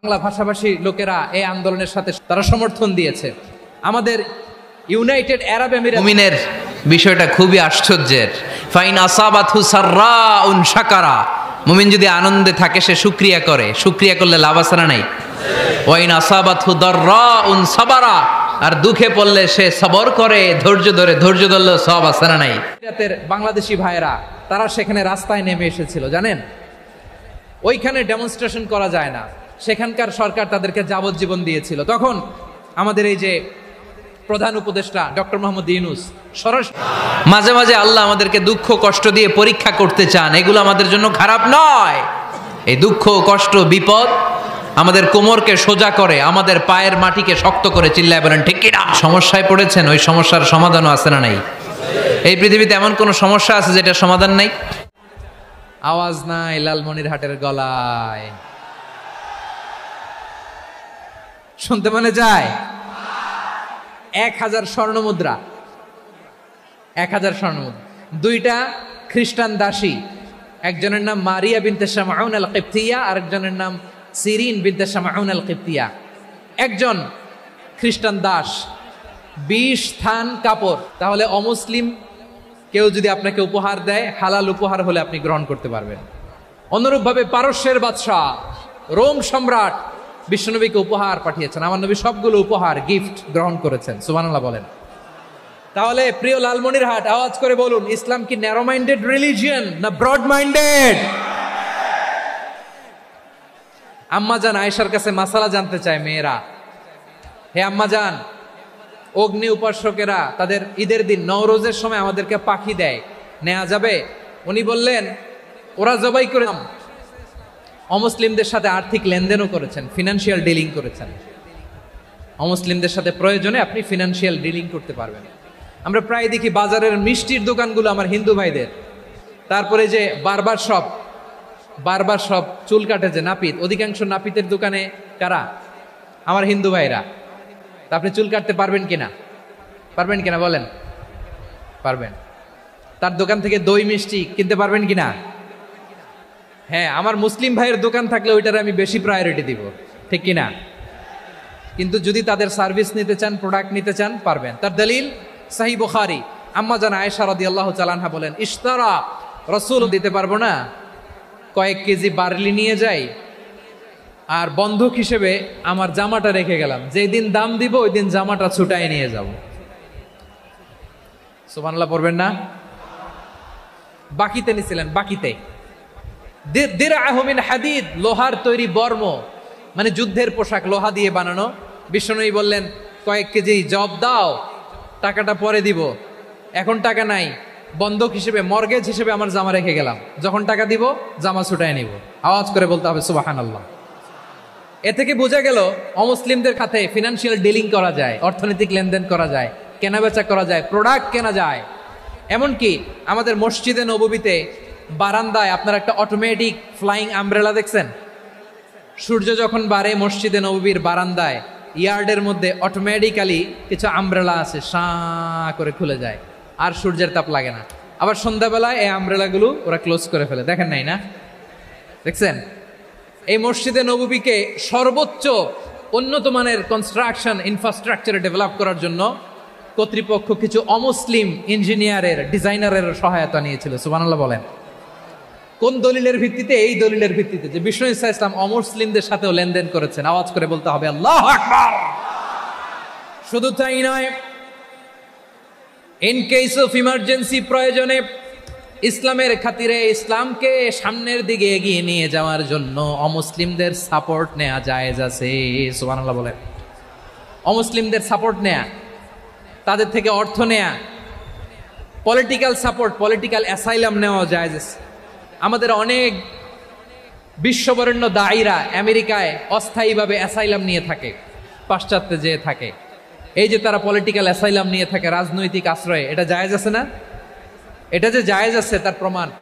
বাংলা ভাষাভাষী লোকেরা এই আন্দোলনের সাথে তারা সমর্থন দিয়েছে। আমাদের ইউনাইটেড আরব এমিরেট মুমিনের বিষয়টা খুবই আশ্চর্যের। ফাইন আসাবাতহু সাররাউন শাকারা, মুমিন যদি আনন্দে থাকে সে শুকরিয়া করে, শুকরিয়া করলে লাভ আছে না নাই? ওয়াইন আসাবাতহু দাররাউন সাবারা, আর দুঃখে পড়লে সে সবর করে, ধৈর্য ধরে, ধৈর্য ধরলে সব আছে না নাই? বাংলাদেশি ভাইয়েরা তারা সেখানে রাস্তায় নেমে এসেছিল, জানেন? ওইখানে ডেমনস্ট্রেশন করা যায় না, সেখানকার সরকার তাদেরকে যাবজ্জীবন দিয়েছিল। তখন আমাদের এই যে প্রধান উপদেষ্টা ডক্টর মোহাম্মদ ইউনূস সরাসরি মাঝে মাঝে আল্লাহ আমাদেরকে দুঃখ কষ্ট দিয়ে পরীক্ষা করতে চান, এগুলো আমাদের জন্য খারাপ নয়। এই দুঃখ কষ্ট বিপদ আমাদের কোমরকে সোজা করে, আমাদের পায়ের মাটিকে শক্ত করে, চিল্লায় বলেন ঠিক কিনা? সমস্যায় পড়েছেন, ওই সমস্যার সমাধানও আছে না নাই? এই পৃথিবীতে এমন কোন সমস্যা আছে যেটা সমাধান নাই? আওয়াজ নাই লালমনিরহাটের গলায়, শুনতে মনে যায়? 1000 স্বর্ণ মুদ্রা, 1000 স্বর্ণ মুদ্রা। দুইটা খ্রিস্টান দাসী, একজনের নাম মারিয়া বিনতে শামাউন আল কিবতিয়া, আরেকজনের নাম সিরিন বিনতে শামাউন আল কিবতিয়া। একজন খ্রিস্টান দাস 20 থান কাপড়। তাহলে অমুসলিম কেউ যদি আপনাকে উপহার দেয়, হালাল উপহার হলে আপনি গ্রহণ করতে পারবেন। অনুরূপভাবে পারস্যের বাদশাহ, রোম সম্রাট বিশ্বনবীকে উপহার পাঠিয়েছেন, আমার নবী সবগুলো উপহার গিফট গ্রহণ করেছেন। সুবহানাল্লাহ বলেন। তাহলে প্রিয় লালমনিরহাট, আওয়াজ করে বলুন, ইসলাম কি ন্যারো মাইন্ডেড রিলিজিয়ন না ব্রড মাইন্ডেড? আম্মাজান আয়েশার কাছে মাসালা জানতে চায় মেয়েরা, হে আম্মাজান, অগ্নি উপাসকেরা তাদের ঈদের দিন নওরোজের সময় আমাদেরকে পাখি দেয়, নেওয়া যাবে? উনি বললেন, ওরা জবাই করে অমুসলিমদের সাথে আর্থিক লেনদেনও করেছেন, ফিনান্সিয়াল ডিলিং করেছেন। অমুসলিমদের সাথে প্রয়োজনে আপনি ফিনান্সিয়াল ডিলিং করতে পারবেন। আমরা প্রায় দেখি বাজারের মিষ্টির দোকানগুলো আমার হিন্দু ভাইদের, তারপরে যে বারবার সব চুল কাটে যে নাপিত, অধিকাংশ নাপিতের দোকানে কারা? আমার হিন্দু ভাইরা। তা আপনি চুল কাটতে পারবেন কিনা? পারবেন কিনা বলেন? পারবেন। তার দোকান থেকে দই মিষ্টি কিনতে পারবেন কিনা? হ্যাঁ, আমার মুসলিম ভাইয়ের দোকান থাকলে ওইটারে আমি বেশি প্রায়োরিটি দিব, ঠিক কিনা? কিন্তু যদি তাদের সার্ভিস নিতে চান, প্রোডাক্ট নিতে চান, পারবেন। তার দলিল সহিহ বুখারী, আম্মা জান আয়েশা রাদিয়াল্লাহু তাআলা আনহা বলেন, ইশতারা রাসূল, দিতে পারবো না, কয়েক কেজি বার্লি নিয়ে যাই আর বন্ধক হিসেবে আমার জামাটা রেখে গেলাম, যেই দিন দাম দিব ওই দিন জামাটা ছুটাই নিয়ে যাব। সুবহানাল্লাহ পড়বেন না? বাকিতে নিছিলেন, বাকিতে। দিরআহু মিন হাদিদ, লোহার তৈরি বর্ম, মানে যুদ্ধের পোশাক, লোহা দিয়ে বানানো। বিশ্বনবী বললেন, কয়েক কেজি জব দাও, টাকাটা পরে দিব, এখন টাকা নাই, বন্ধক হিসেবে, মর্গেজ হিসেবে আমার জামা রেখে গেলাম, যখন টাকা দিব জামা ছুটায় নিব। আওয়াজ করে বলতে হবে সুবহানাল্লাহ। এ থেকে বোঝা গেল অমুসলিমদের সাথে ফিনান্সিয়াল ডিলিং করা যায়, অর্থনৈতিক লেনদেন করা যায়, কেনাবেচা করা যায়, প্রোডাক্ট কেনা যায়। এমনকি আমাদের মসজিদে নববীতে বারান্দায় আপনার একটা অটোমেটিক ফ্লাইং আমব্রেলা দেখছেন? সূর্য যখন বাড়ে মসজিদে নববীর বারান্দায় ইয়ার্ডের মধ্যে অটোমেটিক্যালি কিছু আমব্রেলা আছে, সাঁ করে খুলে যায়, আর সূর্যের তাপ লাগে না। আবার সন্ধ্যাবেলায় এই আমব্রেলাগুলো ওরা ক্লোজ করে ফেলে, দেখেন নাই না? দেখছেন? এই মসজিদে নববীকে সর্বোচ্চ উন্নত মানের কনস্ট্রাকশন ইনফ্রাস্ট্রাকচারে ডেভেলপ করার জন্য কর্তৃপক্ষ কিছু অমুসলিম ইঞ্জিনিয়ারের, ডিজাইনারের সহায়তা নিয়েছিল। সুবহানাল্লাহ বলেন। কোন দলিলের ভিত্তিতে? এই দলিলের ভিত্তিতে যে বিষ্ণু ঈসা ইসলাম অমুসলিমদের সাথেও লেনদেন করেছেন। আওয়াজ করে বলতে হবে আল্লাহু আকবার। শুধু তাই নয়, ইন কেস অফ ইমার্জেন্সি, প্রয়োজনে ইসলামের খাতিরে, ইসলামকে সামনের দিকে এগিয়ে নিয়ে যাওয়ার জন্য অমুসলিমদের সাপোর্ট নেওয়া জায়েজ আছে। সুবহানাল্লাহ বলেন। অমুসলিমদের সাপোর্ট নেয়া, তাদের থেকে অর্থ নেয়া, পলিটিক্যাল সাপোর্ট, পলিটিক্যাল অ্যাসাইলাম নেওয়া জায়েজ আছে। আমাদের অনেক বিশ্ববরেণ্য দায়ীরা আমেরিকায় অস্থায়ীভাবে অ্যাসাইলাম নিয়ে থাকে, পাশ্চাত্যে যেয়ে থাকে। এই যে তারা পলিটিক্যাল অ্যাসাইলাম নিয়ে থাকে, রাজনৈতিক আশ্রয়ে, এটা জায়েজ আছে না? এটা যে জায়েজ আছে তার প্রমাণ